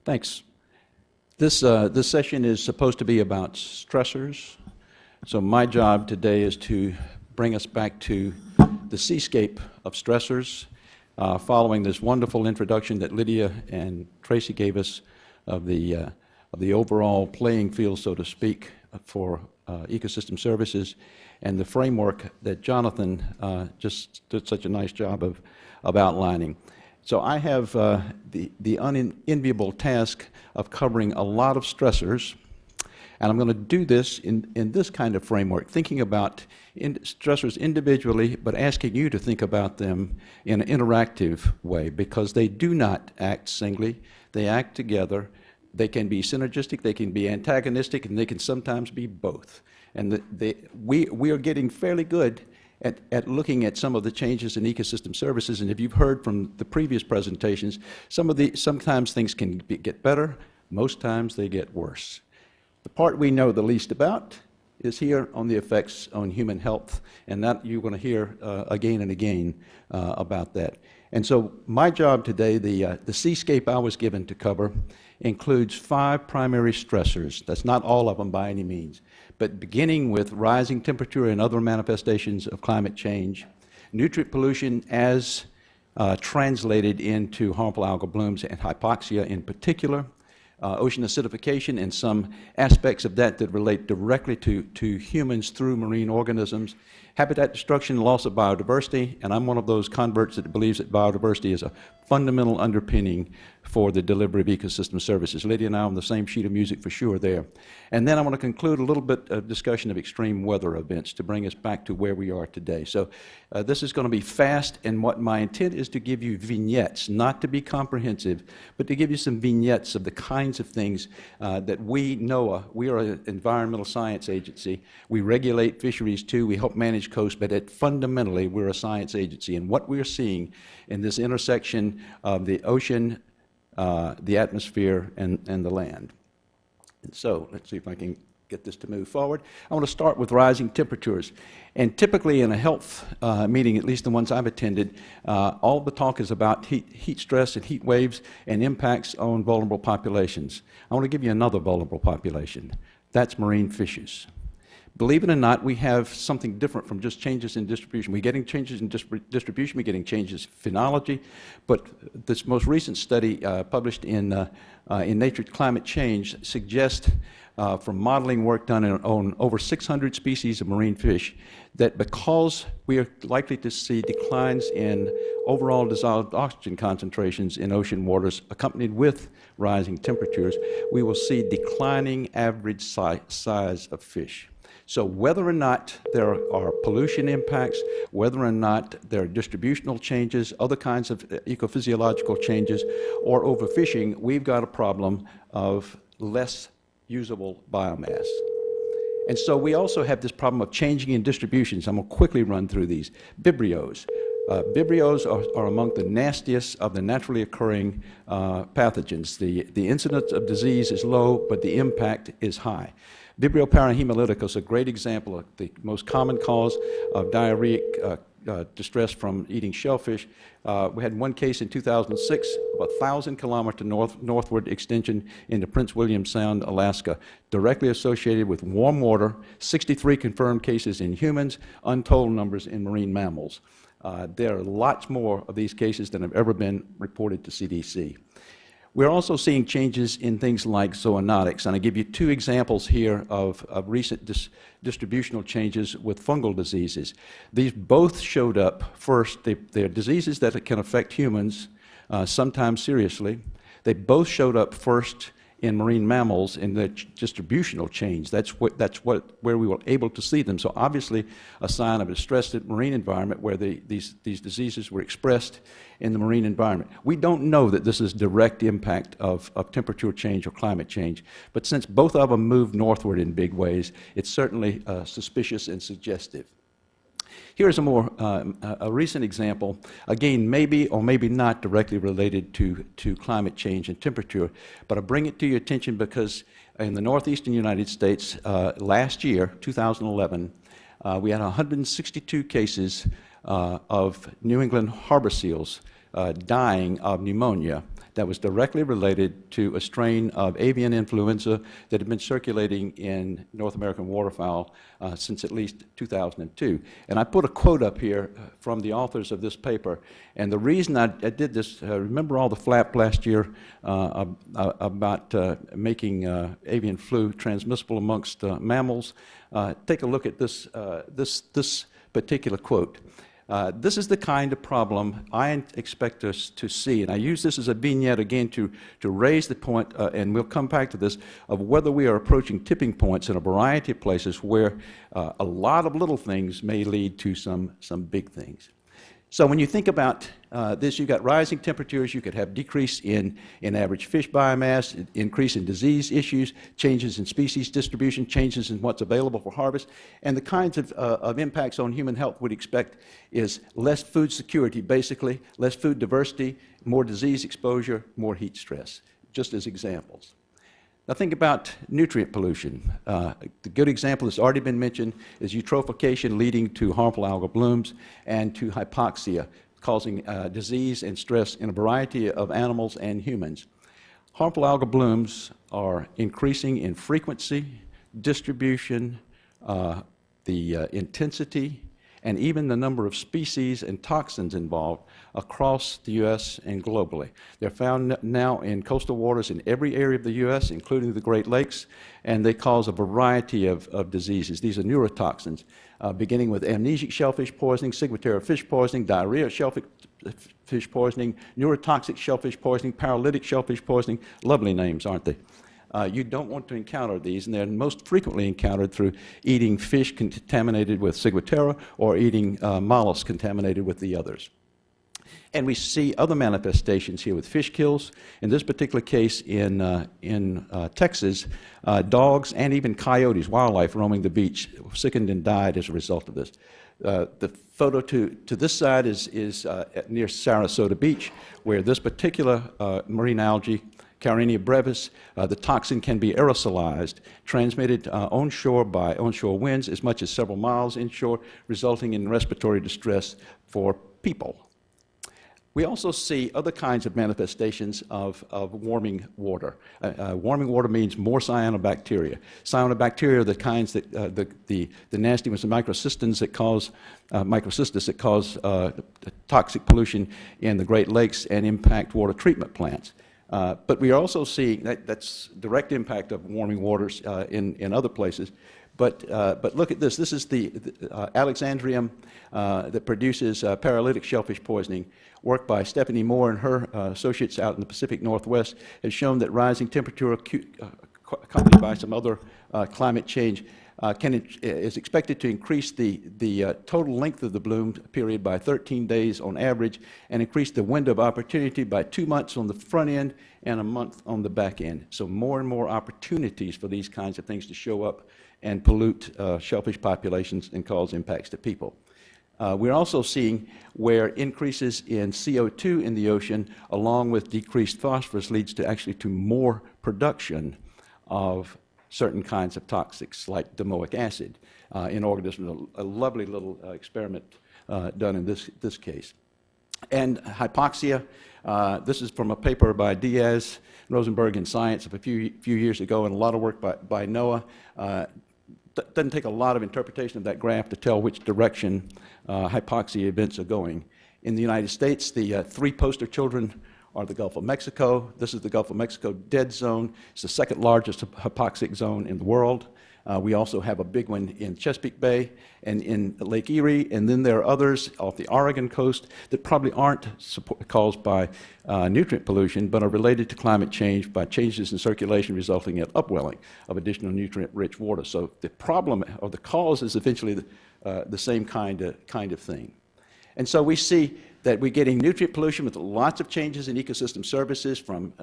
Thanks. This session is supposed to be about stressors. So my job today is to bring us back to the seascape of stressors, following this wonderful introduction that Lydia and Tracy gave us of the overall playing field, so to speak, for ecosystem services, and the framework that Jonathan just did such a nice job of outlining. So I have the unenviable task of covering a lot of stressors, and I'm going to do this in this kind of framework, thinking about stressors individually, but asking you to think about them in an interactive way, because they do not act singly, they act together. They can be synergistic, they can be antagonistic, and they can sometimes be both. And we are getting fairly good at looking at some of the changes in ecosystem services, and if you've heard from the previous presentations, sometimes things can get better, most times they get worse. The part we know the least about is here on the effects on human health, and that you're going to hear again and again about that. And so my job today, the seascape I was given to cover, includes 5 primary stressors. That's not all of them by any means, but beginning with rising temperature and other manifestations of climate change, nutrient pollution as translated into harmful algal blooms and hypoxia in particular, ocean acidification and some aspects of that that relate directly to humans through marine organisms, habitat destruction, loss of biodiversity, and I'm one of those converts that believes that biodiversity is a fundamental underpinning for the delivery of ecosystem services. Lydia and I are on the same sheet of music for sure there. And then I want to conclude a little bit of discussion of extreme weather events to bring us back to where we are today. So this is going to be fast, and what my intent is to give you vignettes, not to be comprehensive, but to give you some vignettes of the kinds of things that we, NOAA, we are an environmental science agency. We regulate fisheries too, we help manage coast, but fundamentally we're a science agency, and what we're seeing in this intersection of the ocean, the atmosphere, and the land. And so let's see if I can get this to move forward. I want to start with rising temperatures. And typically in a health meeting, at least the ones I've attended, all the talk is about heat stress and heat waves and impacts on vulnerable populations. I want to give you another vulnerable population. That's marine fishes. Believe it or not, we have something different from just changes in distribution. We're getting changes in distribution, we're getting changes in phenology, but this most recent study published in Nature Climate Change suggests from modeling work done on over 600 species of marine fish that because we are likely to see declines in overall dissolved oxygen concentrations in ocean waters accompanied with rising temperatures, we will see declining average size of fish. So whether or not there are pollution impacts, whether or not there are distributional changes, other kinds of ecophysiological changes, or overfishing, we've got a problem of less usable biomass. And so we also have this problem of changing in distributions. I'm going to quickly run through these. Vibrios. Vibrios are among the nastiest of the naturally occurring pathogens. The incidence of disease is low, but the impact is high. Vibrio parahemolyticus is a great example of the most common cause of diarrheic distress from eating shellfish. We had one case in 2006 of 1,000-kilometer northward extension into Prince William Sound, Alaska, directly associated with warm water, 63 confirmed cases in humans, untold numbers in marine mammals. There are lots more of these cases than have ever been reported to CDC. We're also seeing changes in things like zoonotics, and I give you 2 examples here of recent distributional changes with fungal diseases. These both showed up first. They're diseases that can affect humans, sometimes seriously. They both showed up first in marine mammals in the distributional change. That's where we were able to see them. So obviously a sign of a stressed marine environment where these diseases were expressed in the marine environment. We don't know that this is direct impact of temperature change or climate change, but since both of them moved northward in big ways, it's certainly suspicious and suggestive. Here's a recent example, again, maybe or maybe not directly related to climate change and temperature, but I bring it to your attention because in the northeastern United States, last year, 2011, we had 162 cases of New England harbor seals dying of pneumonia that was directly related to a strain of avian influenza that had been circulating in North American waterfowl since at least 2002. And I put a quote up here from the authors of this paper. And the reason I did this, remember all the flap last year about making avian flu transmissible amongst mammals? Take a look at this, this particular quote. This is the kind of problem I expect us to see, and I use this as a vignette again to raise the point, and we'll come back to this, of whether we are approaching tipping points in a variety of places where a lot of little things may lead to some big things. So when you think about this, you've got rising temperatures, you could have decrease in average fish biomass, increase in disease issues, changes in species distribution, changes in what's available for harvest, and the kinds of impacts on human health we'd expect is less food security, basically, less food diversity, more disease exposure, more heat stress, just as examples. Now think about nutrient pollution. The good example that's already been mentioned is eutrophication leading to harmful algal blooms and to hypoxia, causing disease and stress in a variety of animals and humans. Harmful algal blooms are increasing in frequency, distribution, the intensity, and even the number of species and toxins involved across the U.S. and globally. They're found now in coastal waters in every area of the U.S., including the Great Lakes, and they cause a variety of diseases. These are neurotoxins, beginning with amnesic shellfish poisoning, ciguatera fish poisoning, diarrhea shellfish poisoning, neurotoxic shellfish poisoning, paralytic shellfish poisoning. Lovely names, aren't they? You don't want to encounter these, and they're most frequently encountered through eating fish contaminated with ciguatera or eating mollusks contaminated with the others. And we see other manifestations here with fish kills. In this particular case in Texas, dogs and even coyotes, wildlife roaming the beach, sickened and died as a result of this. The photo to this side is near Sarasota Beach, where this particular marine algae, Carenia brevis, the toxin can be aerosolized, transmitted onshore by onshore winds as much as several miles inshore, resulting in respiratory distress for people. We also see other kinds of manifestations of warming water. Warming water means more cyanobacteria. Cyanobacteria are the kinds that, the nasty ones, the microcystis that cause toxic pollution in the Great Lakes and impact water treatment plants. But we are also seeing that's direct impact of warming waters in other places. But look at this. This is the Alexandrium that produces paralytic shellfish poisoning. Work by Stephanie Moore and her associates out in the Pacific Northwest has shown that rising temperature accompanied by some other climate change is expected to increase the total length of the bloom period by 13 days on average and increase the window of opportunity by 2 months on the front end and a month on the back end. So more and more opportunities for these kinds of things to show up and pollute shellfish populations and cause impacts to people. We're also seeing where increases in CO2 in the ocean along with decreased phosphorus leads to actually to more production of certain kinds of toxics like domoic acid in organisms. A lovely little experiment done in this case. And hypoxia, this is from a paper by Diaz, Rosenberg in Science of a few years ago, and a lot of work by NOAA. Doesn't take a lot of interpretation of that graph to tell which direction hypoxia events are going. In the United States, the three poster children are the Gulf of Mexico. This is the Gulf of Mexico dead zone. It's the second largest hypoxic zone in the world. We also have a big one in Chesapeake Bay and in Lake Erie, and then there are others off the Oregon coast that probably aren't caused by nutrient pollution, but are related to climate change by changes in circulation resulting in upwelling of additional nutrient-rich water. So the problem or the cause is eventually the same kind of thing. And so we see that we're getting nutrient pollution with lots of changes in ecosystem services from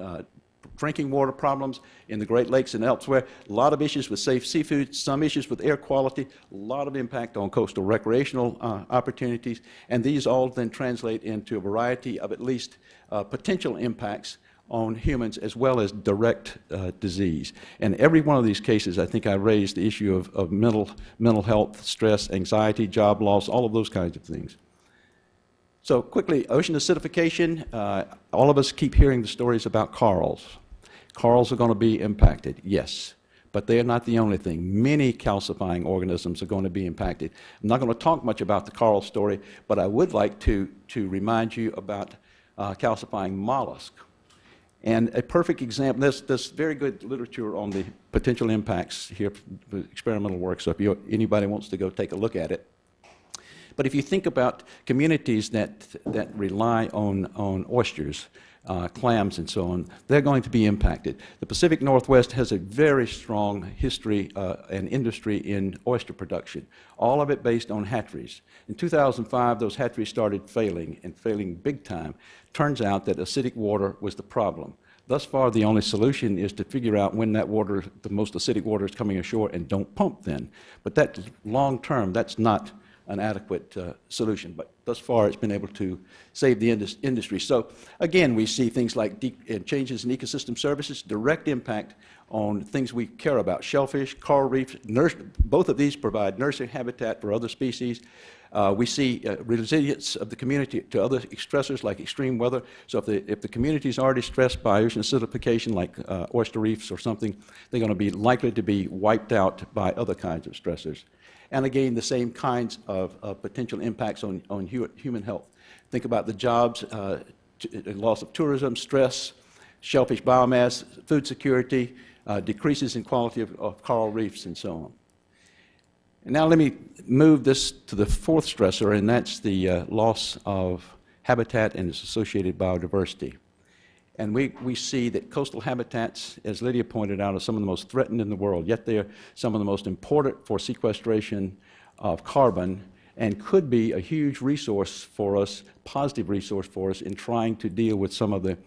drinking water problems in the Great Lakes and elsewhere, a lot of issues with safe seafood, some issues with air quality, a lot of impact on coastal recreational opportunities, and these all then translate into a variety of at least potential impacts on humans as well as direct disease. And every one of these cases, I think I raised the issue of mental health, stress, anxiety, job loss, all of those kinds of things. So quickly, ocean acidification, all of us keep hearing the stories about corals. Corals are going to be impacted, yes, but they are not the only thing. Many calcifying organisms are going to be impacted. I'm not going to talk much about the coral story, but I would like to remind you about calcifying mollusk. And a perfect example, there's very good literature on the potential impacts here, experimental work, so if anybody wants to go take a look at it. But if you think about communities that rely on oysters, clams and so on, they're going to be impacted. The Pacific Northwest has a very strong history and industry in oyster production, all of it based on hatcheries. In 2005, those hatcheries started failing, and failing big time. Turns out that acidic water was the problem. Thus far, the only solution is to figure out when that water, the most acidic water, is coming ashore, and don't pump then. But that long term, that's not an adequate solution, but thus far it's been able to save the industry. So again, we see things like changes in ecosystem services, direct impact on things we care about, shellfish, coral reefs. Both of these provide nursery habitat for other species. We see resilience of the community to other stressors like extreme weather. So if the community is already stressed by ocean acidification like oyster reefs or something, they're going to be likely to be wiped out by other kinds of stressors. And again, the same kinds of potential impacts on human health. Think about the jobs, loss of tourism, stress, shellfish biomass, food security, decreases in quality of coral reefs, and so on. And now let me move this to the fourth stressor, and that's the loss of habitat and its associated biodiversity. And we see that coastal habitats, as Lydia pointed out, are some of the most threatened in the world, yet they are some of the most important for sequestration of carbon and could be a huge resource for us, positive resource for us in trying to deal with some of the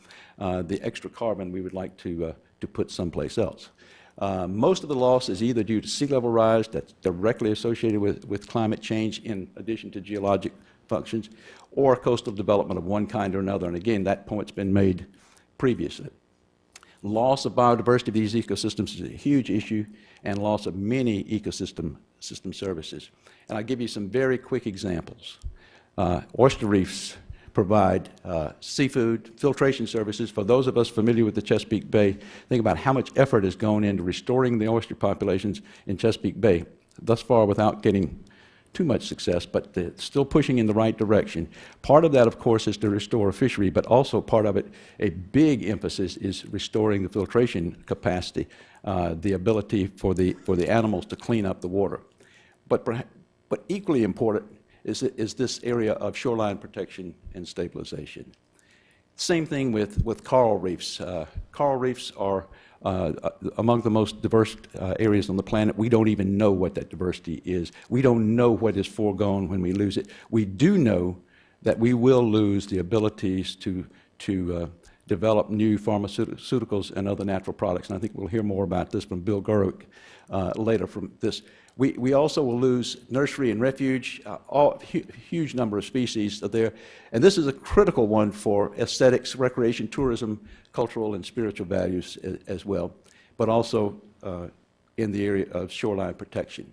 extra carbon we would like to put someplace else. Most of the loss is either due to sea level rise that's directly associated with climate change in addition to geologic functions, or coastal development of one kind or another. And again, that point's been made previously. Loss of biodiversity of these ecosystems is a huge issue, and loss of many ecosystem services. And I'll give you some very quick examples. Oyster reefs provide seafood filtration services. For those of us familiar with the Chesapeake Bay, think about how much effort has gone into restoring the oyster populations in Chesapeake Bay, thus far without getting too much success, but still pushing in the right direction. Part of that, of course, is to restore a fishery, but also part of it, a big emphasis, is restoring the filtration capacity, the ability for the animals to clean up the water. But equally important is this area of shoreline protection and stabilization. Same thing with coral reefs. Coral reefs are among the most diverse areas on the planet. We don't even know what that diversity is. We don't know what is foregone when we lose it. We do know that we will lose the abilities to develop new pharmaceuticals and other natural products. And I think we'll hear more about this from Bill Gerwick later from this. We also will lose nursery and refuge, huge number of species are there. And this is a critical one for aesthetics, recreation, tourism, cultural and spiritual values as well, but also in the area of shoreline protection.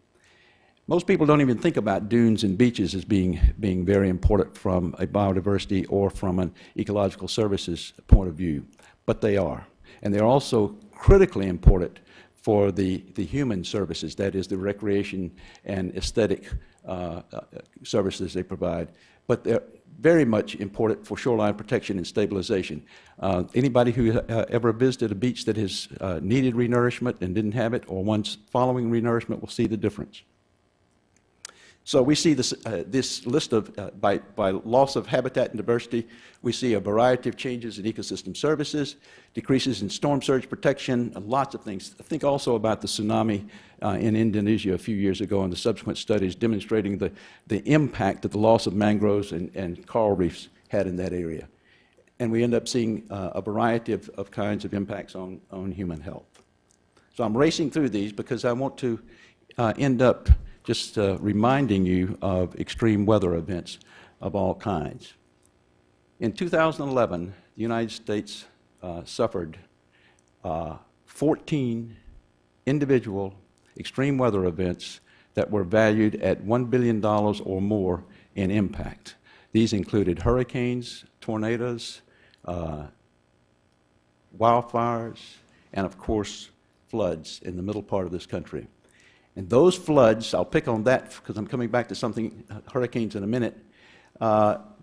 Most people don't even think about dunes and beaches as being very important from a biodiversity or from an ecological services point of view, but they are. And they're also critically important for the human services, that is the recreation and aesthetic services they provide. But they're very much important for shoreline protection and stabilization. Anybody who ever visited a beach that has needed renourishment and didn't have it, or one's following renourishment, will see the difference. So we see this list of, by loss of habitat and diversity, we see a variety of changes in ecosystem services, decreases in storm surge protection, lots of things. Think also about the tsunami in Indonesia a few years ago and the subsequent studies demonstrating the impact that the loss of mangroves and coral reefs had in that area. And we end up seeing a variety of kinds of impacts on human health. So I'm racing through these because I want to end up just reminding you of extreme weather events of all kinds. In 2011, the United States suffered 14 individual extreme weather events that were valued at $1 billion or more in impact. These included hurricanes, tornadoes, wildfires, and of course, floods in the middle part of this country. And those floods, I'll pick on that because I'm coming back to something, hurricanes in a minute,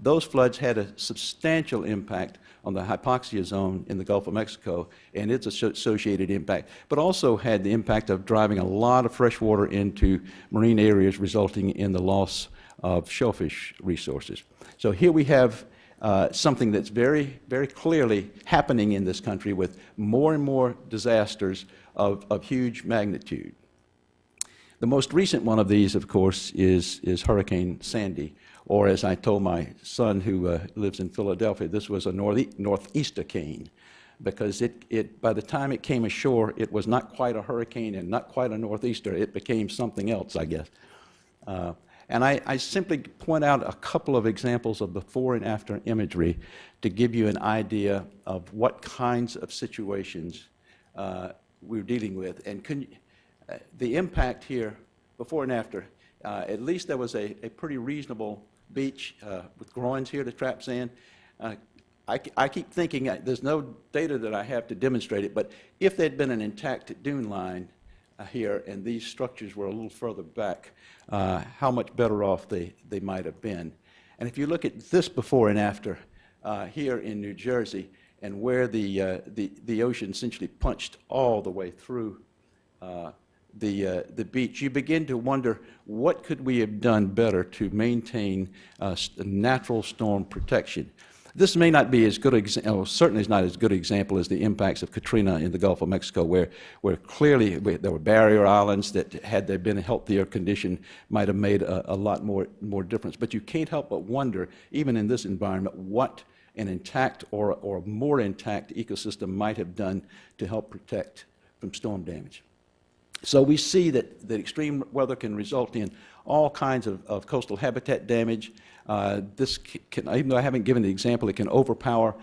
those floods had a substantial impact on the hypoxia zone in the Gulf of Mexico and its associated impact, but also had the impact of driving a lot of fresh water into marine areas, resulting in the loss of shellfish resources. So here we have something that's very, very clearly happening in this country with more and more disasters of huge magnitude. The most recent one of these, of course, is Hurricane Sandy, or as I told my son who lives in Philadelphia, this was a northeastercane, because by the time it came ashore, it was not quite a hurricane and not quite a northeaster. It became something else, I guess. And I simply point out a couple of examples of before and after imagery to give you an idea of what kinds of situations we're dealing with. And the impact here, before and after, at least there was a pretty reasonable beach with groins here to trap sand. I keep thinking, there's no data that I have to demonstrate it, but if there'd been an intact dune line here and these structures were a little further back, how much better off they might have been. And if you look at this before and after here in New Jersey, and where the ocean essentially punched all the way through the beach, you begin to wonder, what could we have done better to maintain natural storm protection? This may not be as good certainly is not as good an example as the impacts of Katrina in the Gulf of Mexico, where clearly there were barrier islands that, had there been a healthier condition, might have made a lot more difference. But you can't help but wonder, even in this environment, what an intact or more intact ecosystem might have done to help protect from storm damage. So we see that extreme weather can result in all kinds of coastal habitat damage. This can, even though I haven't given the example, it can overpower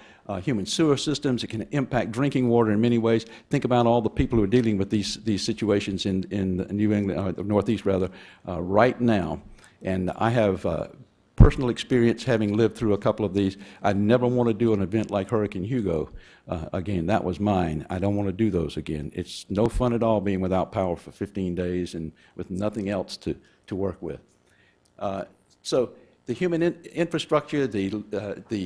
human sewer systems. It can impact drinking water in many ways. Think about all the people who are dealing with these situations in New England, or Northeast rather, right now. And I have personal experience having lived through a couple of these. I never want to do an event like Hurricane Hugo again. That was mine. I don't want to do those again. It's no fun at all being without power for 15 days and with nothing else to work with. So the human infrastructure, the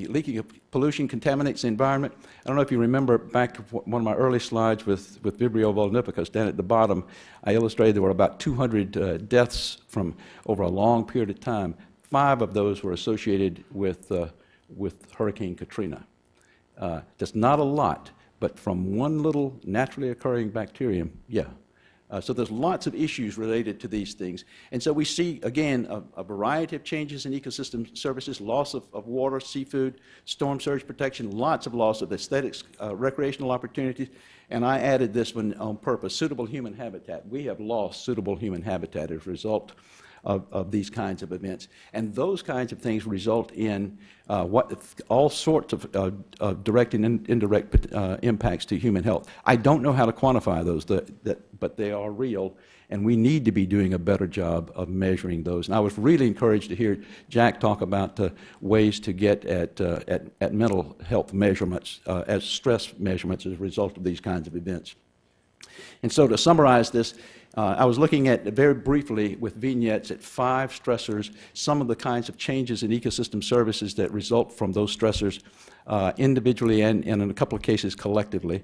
leaking of pollution contaminates the environment. I don't know if you remember back one of my early slides with Vibrio vulnificus. Down at the bottom, I illustrated there were about 200 deaths from over a long period of time. 5 of those were associated with Hurricane Katrina. Just not a lot, but from one little naturally occurring bacterium, yeah. So there's lots of issues related to these things. And so we see, again, a variety of changes in ecosystem services, loss of water, seafood, storm surge protection, lots of loss of aesthetics, recreational opportunities. And I added this one on purpose, suitable human habitat. We have lost suitable human habitat as a result of these kinds of events. And those kinds of things result in all sorts of direct and indirect impacts to human health. I don't know how to quantify those, but they are real, and we need to be doing a better job of measuring those. And I was really encouraged to hear Jack talk about ways to get at mental health measurements, as stress measurements as a result of these kinds of events. And so to summarize this, I was looking at, very briefly with vignettes, at 5 stressors, some of the kinds of changes in ecosystem services that result from those stressors individually and in a couple of cases collectively,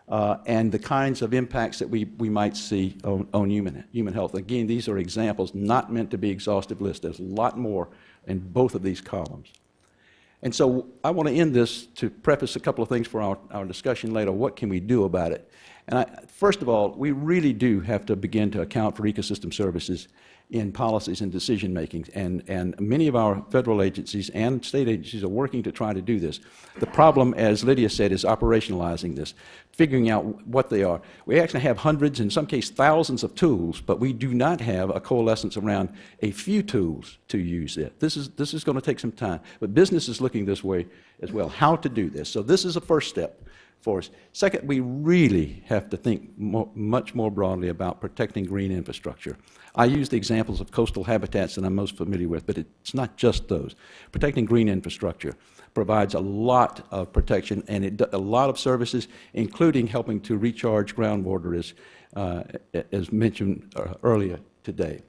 and the kinds of impacts that we might see on human health. Again, these are examples, not meant to be exhaustive lists. There's a lot more in both of these columns. And so I want to end this to preface a couple of things for our discussion later. What can we do about it? And first of all, we really do have to begin to account for ecosystem services in policies and decision making. And many of our federal agencies and state agencies are working to try to do this. The problem, as Lydia said, is operationalizing this, figuring out what they are. We actually have hundreds, in some cases thousands of tools, but we do not have a coalescence around a few tools to use it. This is going to take some time. But business is looking this way as well, how to do this. So this is a first step for us. Second, we really have to think much more broadly about protecting green infrastructure. I use the examples of coastal habitats that I'm most familiar with, but it's not just those. Protecting green infrastructure provides a lot of protection and a lot of services, including helping to recharge groundwater, as mentioned earlier today.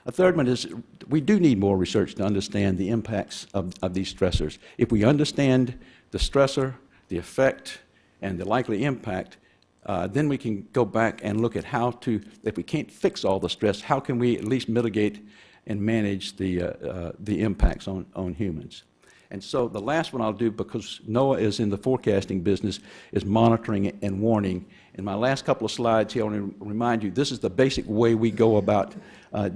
A third one is we do need more research to understand the impacts of these stressors. If we understand the stressor, the effect, and the likely impact, then we can go back and look at how to, if we can't fix all the stress, how can we at least mitigate and manage the impacts on humans. And so the last one I'll do, because NOAA is in the forecasting business, is monitoring and warning. In my last couple of slides here, I want to remind you, this is the basic way we go about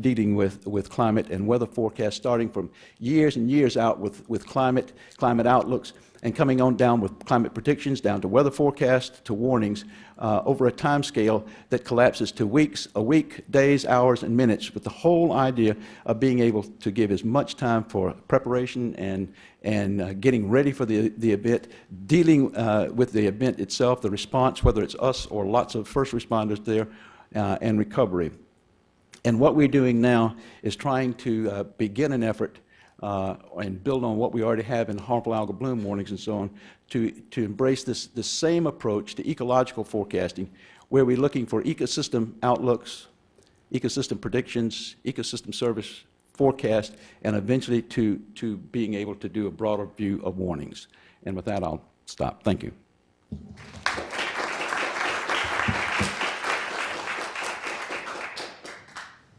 dealing with climate and weather forecasts, starting from years and years out with climate outlooks, and coming on down with climate predictions, down to weather forecasts, to warnings, over a time scale that collapses to weeks, a week, days, hours, and minutes, with the whole idea of being able to give as much time for preparation and getting ready for the event, dealing with the event itself, the response, whether it's us or lots of first responders there, and recovery. And what we're doing now is trying to begin an effort and build on what we already have in harmful algal bloom warnings and so on, to embrace this same approach to ecological forecasting, where we're looking for ecosystem outlooks, ecosystem predictions, ecosystem service forecast, and eventually to being able to do a broader view of warnings. And with that, I'll stop. Thank you.